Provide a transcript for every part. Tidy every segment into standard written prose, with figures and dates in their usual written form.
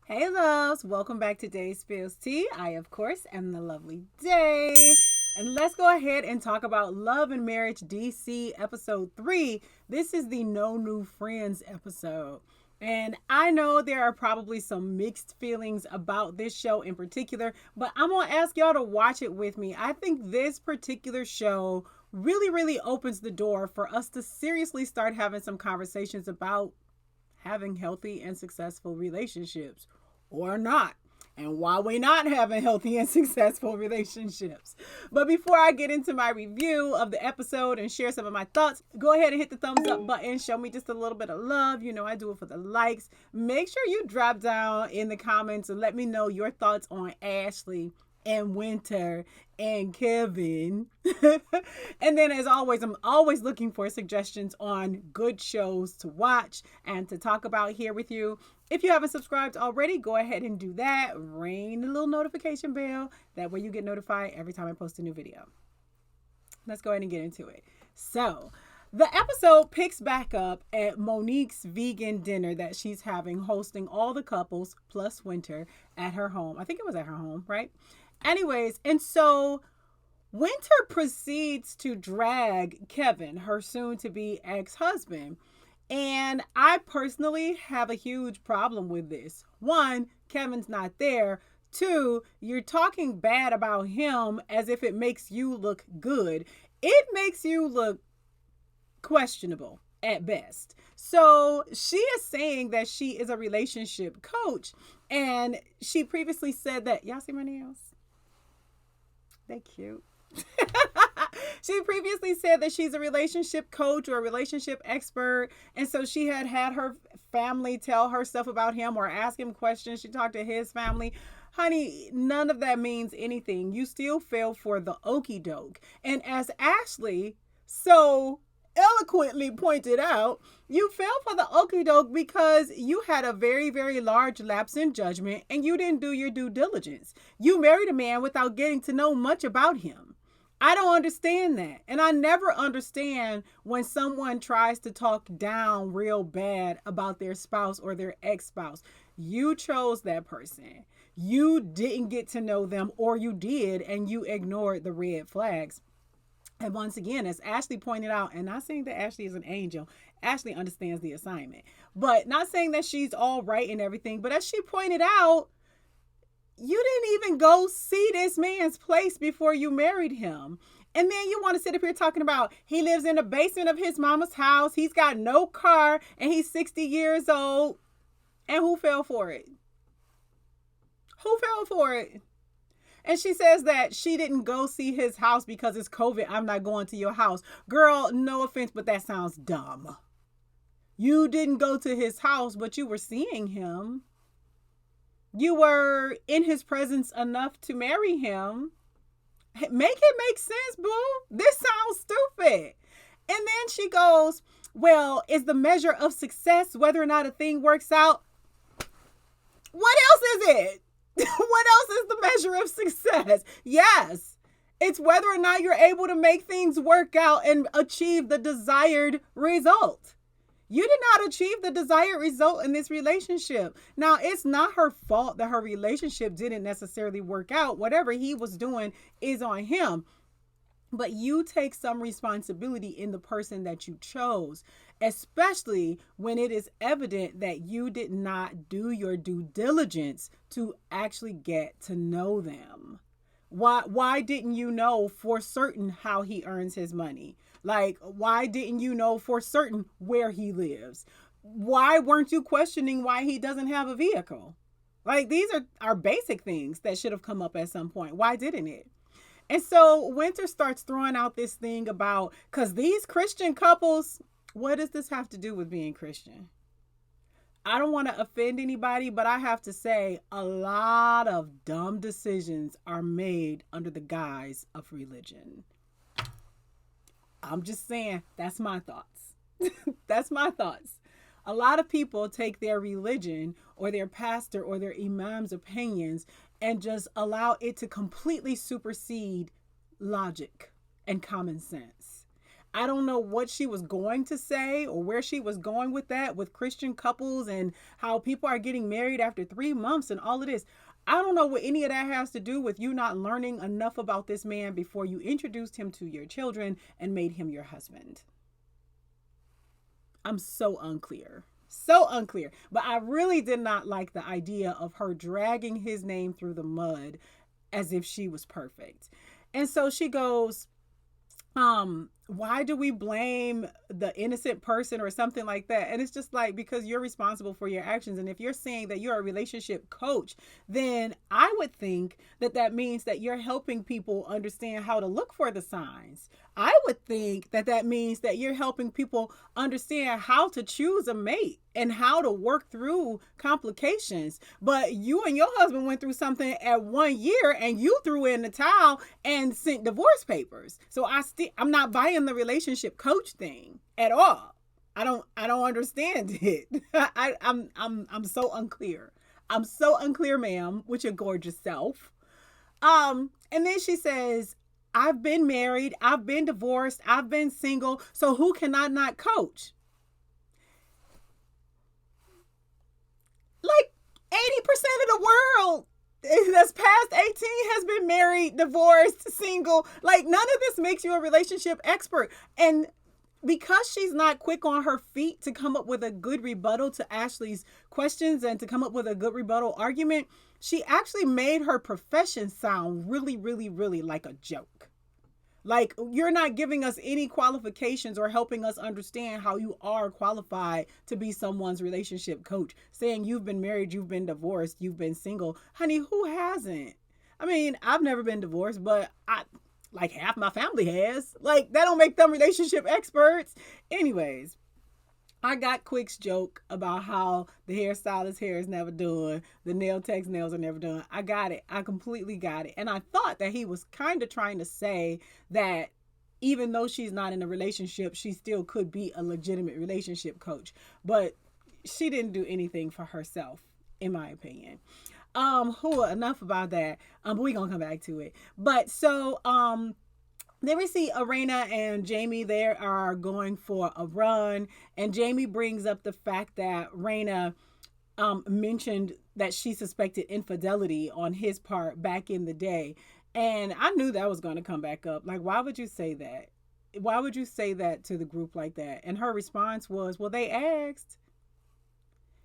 Hey loves, welcome back to Day Spills Tea. I, of course, am the lovely Day. And let's go ahead and talk about Love and Marriage DC episode 3. This is the No New Friends episode. And I know there are probably some mixed feelings about this show in particular, but I'm going to ask y'all to watch it with me. I think this particular show really opens the door for us to seriously start having some conversations about having healthy and successful relationships or not, and why we're not having healthy and successful relationships. But before I get into my review of the episode and share some of my thoughts, go ahead and hit the thumbs up button. Show me just a little bit of love. You know, I do it for the likes. Make sure you drop down in the comments and let me know your thoughts on Ashley and Winter and Kevin. And then, as always, I'm always looking for suggestions on good shows to watch and to talk about here with you. If you haven't subscribed already, go ahead and do that. Ring the little notification bell. That way you get notified every time I post a new video. Let's go ahead and get into it. So, the episode picks back up at Monique's vegan dinner that she's having, hosting all the couples plus Winter at her home. I think it was at her home, right? Anyways, and so Winter proceeds to drag Kevin, her soon to be ex husband. And I personally have a huge problem with this. One, Kevin's not there. Two, you're talking bad about him as if it makes you look good. It makes you look questionable at best. So she is saying that she is a relationship coach. And she previously said that, y'all see my nails? They cute. She previously said that she's a relationship coach or a relationship expert. And so she had her family tell her stuff about him or ask him questions. She talked to his family. Honey, none of that means anything. You still fell for the okie doke. And as Ashley so eloquently pointed out, you fell for the okie doke because you had a very large lapse in judgment and you didn't do your due diligence. You married a man without getting to know much about him. I don't understand that. And I never understand when someone tries to talk down real bad about their spouse or their ex-spouse. You chose that person. You didn't get to know them, or you did, and you ignored the red flags. And once again, as Ashley pointed out, and not saying that Ashley is an angel, Ashley understands the assignment, but not saying that she's all right and everything. But as she pointed out, you didn't even go see this man's place before you married him. And then you want to sit up here talking about he lives in the basement of his mama's house. He's got no car and he's 60 years old. And who fell for it? Who fell for it? And she says that she didn't go see his house because it's COVID. I'm not going to your house. Girl, no offense, but that sounds dumb. You didn't go to his house, but you were seeing him. You were in his presence enough to marry him. Make it make sense, boo. This sounds stupid. And then she goes, well, is the measure of success whether or not a thing works out? What else is it? What else is the measure of success? Yes, it's whether or not you're able to make things work out and achieve the desired result. You did not achieve the desired result in this relationship. Now, it's not her fault that her relationship didn't necessarily work out. Whatever he was doing is on him. But you take some responsibility in the person that you chose, especially when it is evident that you did not do your due diligence to actually get to know them. Why didn't you know for certain how he earns his money? Like, why didn't you know for certain where he lives? Why weren't you questioning why he doesn't have a vehicle? Like, these are basic things that should have come up at some point. Why didn't it? And so Winter starts throwing out this thing about, because these Christian couples, what does this have to do with being Christian? I don't want to offend anybody, but I have to say a lot of dumb decisions are made under the guise of religion. I'm just saying, that's my thoughts. That's my thoughts. A lot of people take their religion or their pastor or their imam's opinions and just allow it to completely supersede logic and common sense. I don't know what she was going to say or where she was going with that, with Christian couples and how people are getting married after 3 months and all of this. I don't know what any of that has to do with you not learning enough about this man before you introduced him to your children and made him your husband. I'm so unclear. So unclear. But I really did not like the idea of her dragging his name through the mud as if she was perfect. And so she goes, why do we blame the innocent person or something like that? And it's just like, because you're responsible for your actions. And if you're saying that you're a relationship coach, then I would think that that means that you're helping people understand how to look for the signs. I would think that that means that you're helping people understand how to choose a mate and how to work through complications. But you and your husband went through something at 1 year and you threw in the towel and sent divorce papers. So I'm not buying the relationship coach thing at all. I don't understand it. I'm so unclear. I'm so unclear, ma'am, with your gorgeous self. And then she says, I've been married, I've been divorced, I've been single, so who can I not coach? Like 80% of the world that's past 18 has been married, divorced, single. Like, none of this makes you a relationship expert. And because she's not quick on her feet to come up with a good rebuttal to Ashley's questions and to come up with a good rebuttal argument, she actually made her profession sound really, really, really like a joke. Like, you're not giving us any qualifications or helping us understand how you are qualified to be someone's relationship coach. Saying you've been married, you've been divorced, you've been single. Honey, who hasn't? I mean, I've never been divorced, but like half my family has. Like, that don't make them relationship experts. Anyways, I got Quick's joke about how the hairstylist hair is never done. The nail tech's nails are never done. I got it. I completely got it. And I thought that he was kind of trying to say that even though she's not in a relationship, she still could be a legitimate relationship coach. But she didn't do anything for herself, in my opinion. Enough about that. But we're gonna come back to it. But so then we see Erana and Jamie. They are going for a run, and Jamie brings up the fact that Erana mentioned that she suspected infidelity on his part back in the day, and I knew that was going to come back up. Like, why would you say that? Why would you say that to the group like that? And her response was, well, they asked.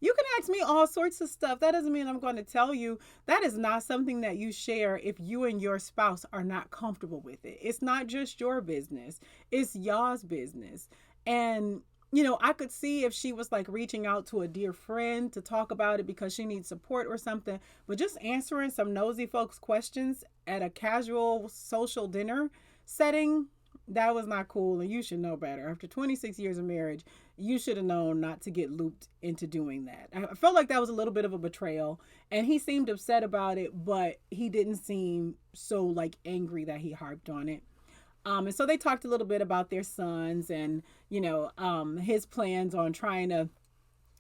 You can ask me all sorts of stuff. That doesn't mean I'm going to tell you. That is not something that you share if you and your spouse are not comfortable with it. It's not just your business. It's y'all's business. And, you know, I could see if she was like reaching out to a dear friend to talk about it because she needs support or something. But just answering some nosy folks' questions at a casual social dinner setting, that was not cool, and you should know better. After 26 years of marriage, you should have known not to get looped into doing that. I felt like that was a little bit of a betrayal, and he seemed upset about it, but he didn't seem so like angry that he harped on it. And so they talked a little bit about their sons and, you know, his plans on trying to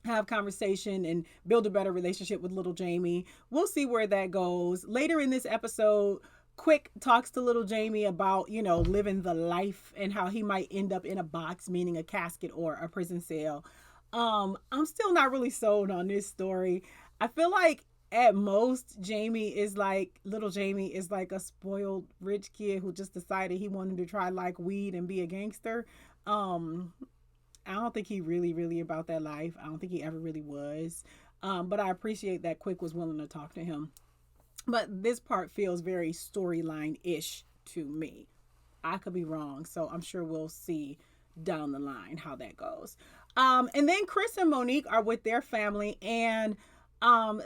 have conversation and build a better relationship with little Jamie. We'll see where that goes. Later in this episode, Quick talks to little Jamie about, you know, living the life and how he might end up in a box, meaning a casket or a prison cell. I'm still not really sold on this story. I feel like at most little Jamie is like a spoiled rich kid who just decided he wanted to try like weed and be a gangster. I don't think he really about that life. I don't think he ever really was. But I appreciate that Quick was willing to talk to him. But this part feels very storyline-ish to me. I could be wrong, so I'm sure we'll see down the line how that goes. And then Chris and Monique are with their family, and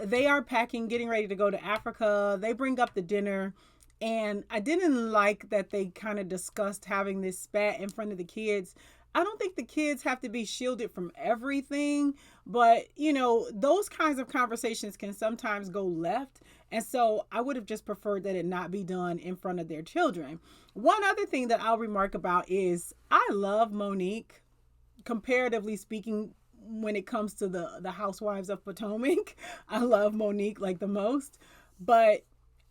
they are packing, getting ready to go to Africa. They bring up the dinner, and I didn't like that they kind of discussed having this spat in front of the kids. I don't think the kids have to be shielded from everything, but, you know, those kinds of conversations can sometimes go left. And so I would have just preferred that it not be done in front of their children. One other thing that I'll remark about is I love Monique, comparatively speaking, when it comes to the Housewives of Potomac. I love Monique like the most, but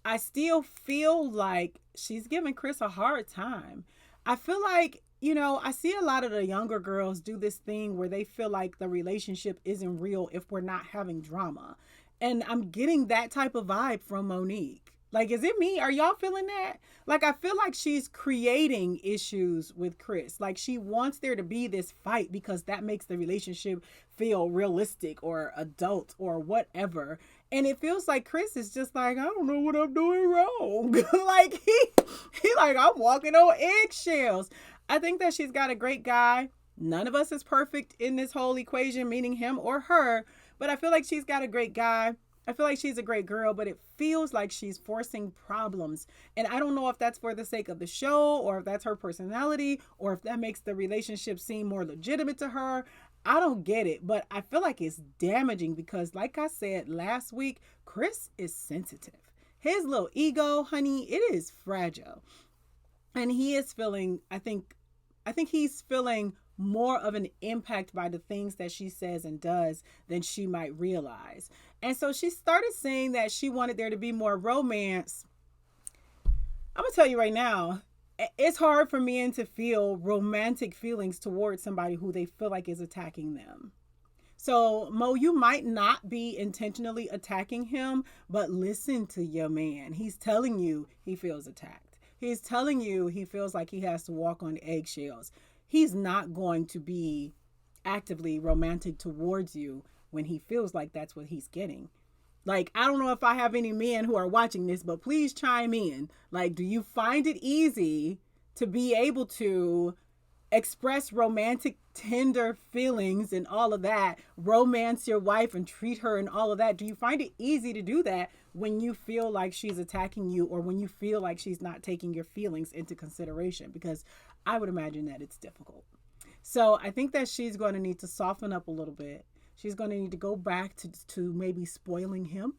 I still feel like she's giving Chris a hard time. I feel like I see a lot of the younger girls do this thing where they feel like the relationship isn't real if we're not having drama. And I'm getting that type of vibe from Monique. Like, is it me? Are y'all feeling that? Like, I feel like she's creating issues with Chris. Like, she wants there to be this fight because that makes the relationship feel realistic or adult or whatever. And it feels like Chris is just like, I don't know what I'm doing wrong. Like, he like, I'm walking on eggshells. I think that she's got a great guy. None of us is perfect in this whole equation, meaning him or her. But I feel like she's got a great guy. I feel like she's a great girl, but it feels like she's forcing problems. And I don't know if that's for the sake of the show or if that's her personality or if that makes the relationship seem more legitimate to her. I don't get it, but I feel like it's damaging because, like I said last week, Chris is sensitive. His little ego, honey, it is fragile. And he is feeling, I think he's feeling more of an impact by the things that she says and does than she might realize. And so she started saying that she wanted there to be more romance. I'm going to tell you right now, it's hard for men to feel romantic feelings towards somebody who they feel like is attacking them. So, Mo, you might not be intentionally attacking him, but listen to your man. He's telling you he feels attacked. He's telling you he feels like he has to walk on eggshells. He's not going to be actively romantic towards you when he feels like that's what he's getting. Like, I don't know if I have any men who are watching this, but please chime in. Like, do you find it easy to be able to express romantic, tender feelings and all of that, romance your wife and treat her and all of that? Do you find it easy to do that when you feel like she's attacking you or when you feel like she's not taking your feelings into consideration? Because I would imagine that it's difficult. So I think that she's going to need to soften up a little bit. She's going to need to go back to maybe spoiling him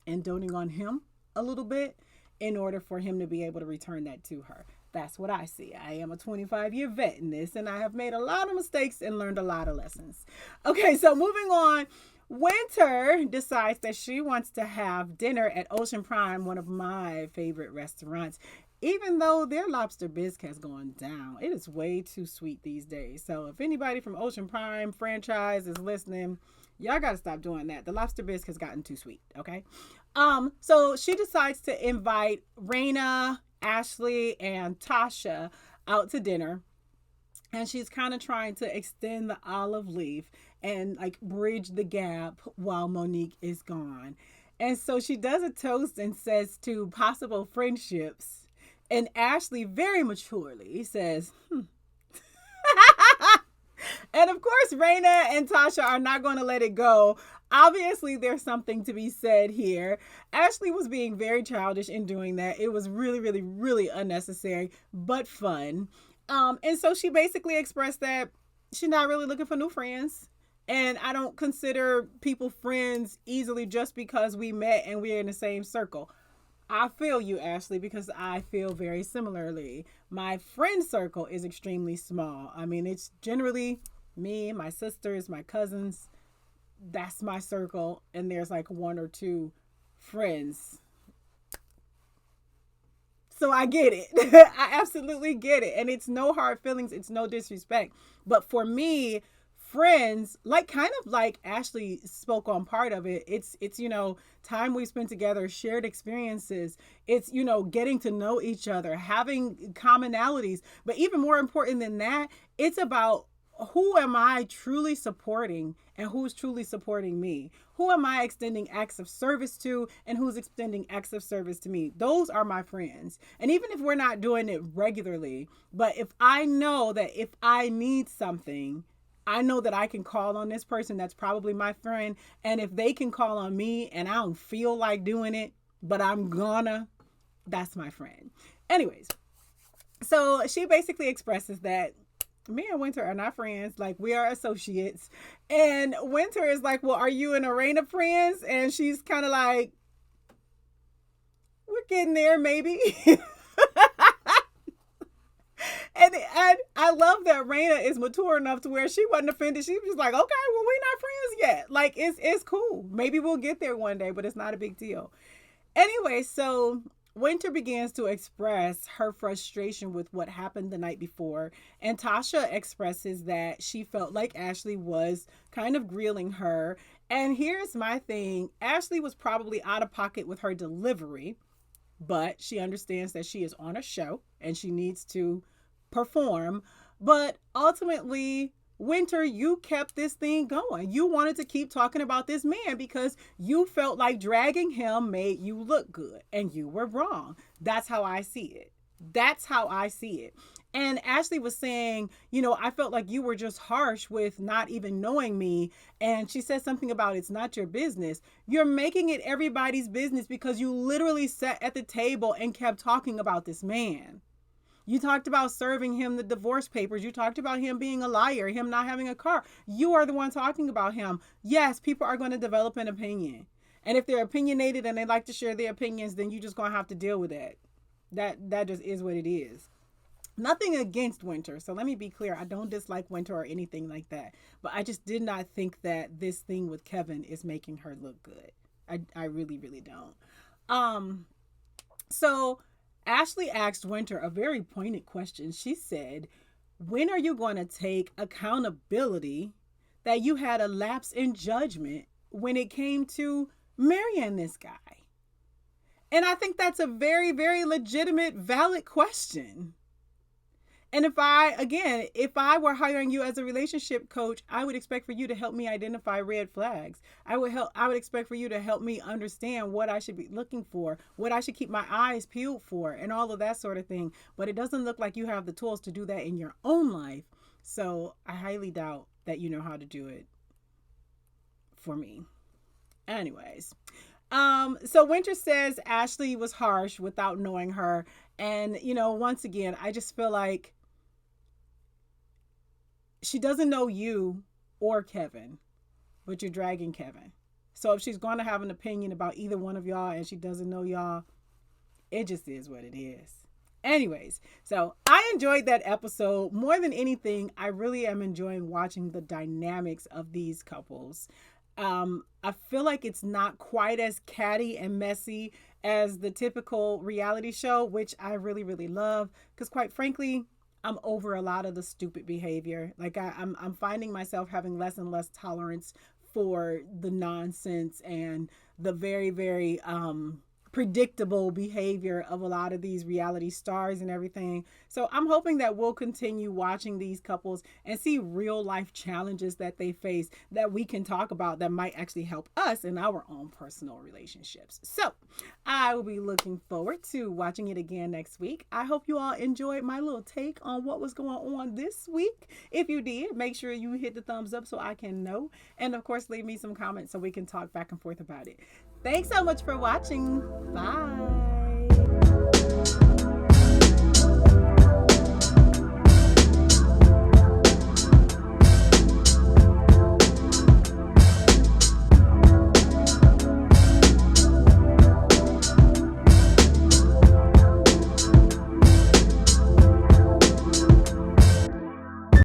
and doting on him a little bit in order for him to be able to return that to her. That's what I see. I am a 25-year vet in this, and I have made a lot of mistakes and learned a lot of lessons. Okay, so moving on. Winter decides that she wants to have dinner at Ocean Prime, one of my favorite restaurants, even though their lobster bisque has gone down. It is way too sweet these days. So if anybody from Ocean Prime franchise is listening, y'all got to stop doing that. The lobster bisque has gotten too sweet, okay? So she decides to invite Raina, Ashley, and Tasha out to dinner. And she's kind of trying to extend the olive leaf and like bridge the gap while Monique is gone. And so she does a toast and says to possible friendships. And Ashley very maturely says, And of course, Raina and Tasha are not going to let it go. Obviously, there's something to be said here. Ashley was being very childish in doing that. It was really, really, really unnecessary, but fun. And so she basically expressed that she's not really looking for new friends. And I don't consider people friends easily just because we met and we're in the same circle. I feel you, Ashley, because I feel very similarly. My friend circle is extremely small. I mean, it's generally me, my sisters, my cousins. That's my circle. And there's like one or two friends. So I get it. I absolutely get it. And it's no hard feelings. It's no disrespect. But for me, friends, like kind of like Ashley spoke on part of it. It's time we spent together, shared experiences. It's, getting to know each other, having commonalities. But even more important than that, it's about who am I truly supporting and who's truly supporting me? Who am I extending acts of service to and who's extending acts of service to me? Those are my friends. And even if we're not doing it regularly, but if I know that if I need something, I know that I can call on this person that's probably my friend. And if they can call on me and I don't feel like doing it, but I'm gonna, that's my friend. Anyways, so she basically expresses that me and Winter are not friends. Like, we are associates. And Winter is like, well, are you and Erana friends? And she's kind of like, we're getting there, maybe. And I love that Raina is mature enough to where she wasn't offended. She was just like, okay, well, we're not friends yet. Like, it's cool. Maybe we'll get there one day, but it's not a big deal. Anyway, so Winter begins to express her frustration with what happened the night before, and Tasha expresses that she felt like Ashley was kind of grilling her. And here's my thing: Ashley was probably out of pocket with her delivery, but she understands that she is on a show and she needs to perform. But ultimately, Winter, you kept this thing going. You wanted to keep talking about this man because you felt like dragging him made you look good, and you were wrong. That's how I see it. That's how I see it. And Ashley was saying, I felt like you were just harsh with not even knowing me. And she said something about it's not your business. You're making it everybody's business because you literally sat at the table and kept talking about this man. You talked about serving him the divorce papers. You talked about him being a liar, him not having a car. You are the one talking about him. Yes, people are going to develop an opinion. And if they're opinionated and they like to share their opinions, then you're just going to have to deal with that. That just is what it is. Nothing against Winter. So let me be clear. I don't dislike Winter or anything like that. But I just did not think that this thing with Kevin is making her look good. I really, really don't. So Ashley asked Winter a very pointed question. She said, when are you going to take accountability that you had a lapse in judgment when it came to marrying this guy? And I think that's a very, very legitimate, valid question. And if I were hiring you as a relationship coach, I would expect for you to help me identify red flags. I would expect for you to help me understand what I should be looking for, what I should keep my eyes peeled for, and all of that sort of thing. But it doesn't look like you have the tools to do that in your own life. So I highly doubt that you know how to do it for me. Anyways, so Winter says Ashley was harsh without knowing her. And, once again, I just feel like she doesn't know you or Kevin, but you're dragging Kevin. So if she's going to have an opinion about either one of y'all and she doesn't know y'all, it just is what it is. Anyways, so I enjoyed that episode. More than anything, I really am enjoying watching the dynamics of these couples. I feel like it's not quite as catty and messy as the typical reality show, which I really, really love. Because quite frankly, I'm over a lot of the stupid behavior. Like I'm finding myself having less and less tolerance for the nonsense and the very, very predictable behavior of a lot of these reality stars and everything. So I'm hoping that we'll continue watching these couples and see real life challenges that they face that we can talk about that might actually help us in our own personal relationships. So I will be looking forward to watching it again next week. I hope you all enjoyed my little take on what was going on this week. If you did, make sure you hit the thumbs up so I can know. And of course, leave me some comments so we can talk back and forth about it. Thanks so much for watching. Bye.